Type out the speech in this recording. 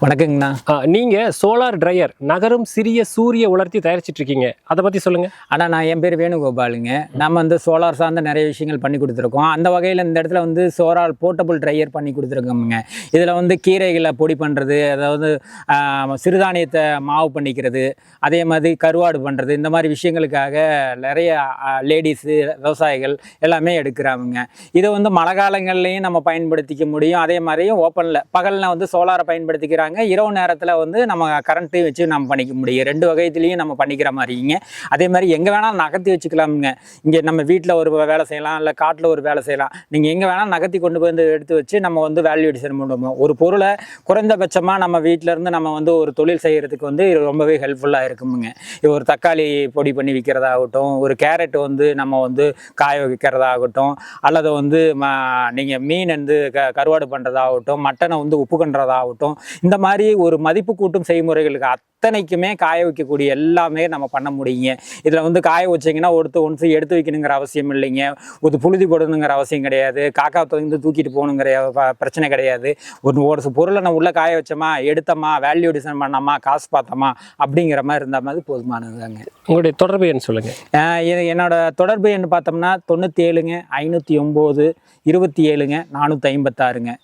வணக்கங்கண்ணா. நீங்க solar dryer நகரும் சிறிய சூரிய உலர்த்தி தயாரிச்சிட்டு இருக்கீங்க. அதை பத்தி சொல்லுங்க. ஆனால் நான் என் பேர் வேணுகோபாலுங்க. நம்ம வந்து சோலார் சார்ந்த நிறைய விஷயங்கள் பண்ணி கொடுத்துருக்கோம். அந்த வகையில் இந்த இடத்துல வந்து சோலார் போர்ட்டபுள் ட்ரையர் பண்ணி கொடுத்துருக்கோமுங்க. இதில் வந்து கீரைகளை பொடி பண்ணுறது, அதாவது சிறுதானியத்தை மாவு பண்ணிக்கிறது, அதே மாதிரி கருவாடு பண்ணுறது, இந்த மாதிரி விஷயங்களுக்காக நிறைய லேடிஸு விவசாயிகள் எல்லாமே எடுக்கிறாங்க. இதை வந்து மழை காலங்கள்லையும் நம்ம பயன்படுத்திக்க முடியும். அதே மாதிரியும் ஓப்பனில் பகலில் வந்து சோலாரை பயன்படுத்திக்கிறாங்க. இரவு நேரத்தில் வந்து நம்ம கரண்ட்டையும் வச்சு நம்ம பண்ணிக்க முடியும். ரெண்டு வகைத்துலேயும் நம்ம பண்ணிக்கிற மாதிரிங்க. அதே மாதிரி எங்கே வேணாலும் நகர்த்தி வச்சுக்கலாமுங்க. இங்கே நம்ம வீட்டில் ஒரு வேலை செய்யலாம், இல்லை காட்டில் ஒரு வேலை செய்யலாம். நீங்கள் எங்கே வேணாலும் நகர்த்தி கொண்டு போய் எடுத்து வச்சு நம்ம வந்து வேல்யூ அடிஷன் பண்ணுவோம். ஒரு பொருளை குறைந்தபட்சமாக நம்ம வீட்டிலேருந்து நம்ம வந்து ஒரு தொழில் செய்கிறதுக்கு வந்து இது ரொம்பவே ஹெல்ப்ஃபுல்லாக இருக்குமுங்க. ஒரு தக்காளி பொடி பண்ணி விற்கிறதாகட்டும், ஒரு கேரட் வந்து நம்ம வந்து காய வைக்கிறதாகட்டும், அல்லது வந்து நீங்கள் மீன் வந்து கருவாடு பண்ணுறதாகட்டும், மட்டனை வந்து உப்பு பண்ணுறதாகட்டும், இந்த மாதிரி ஒரு மதிப்பு கூட்டும் செய்முறைகளுக்கு அத்தனைக்குமே காய வைக்கக்கூடிய எல்லாமே நம்ம பண்ண முடியுங்க. இதில் வந்து காய வச்சிங்கன்னா ஒன்ஸ் எடுத்து வைக்கணுங்கிற அவசியம் இல்லைங்க. ஒரு புழுதி போடணுங்கிற அவசியம் கிடையாது. காக்கா வந்து தூக்கிட்டு போகணுங்கிற பிரச்சனை கிடையாது. ஒரு பொருளை நம்ம உள்ளே காய வச்சோமா, எடுத்தோமா, வேல்யூ டிசைன் பண்ணோமா, காசு பார்த்தோமா அப்படிங்கிற மாதிரி இருந்த மாதிரி போதுமானதுதாங்க. உங்களுடைய தொடர்பு எண் சொல்லுங்க. என்னோட தொடர்பு எண் பார்த்தோம்னா 97 509 27 456.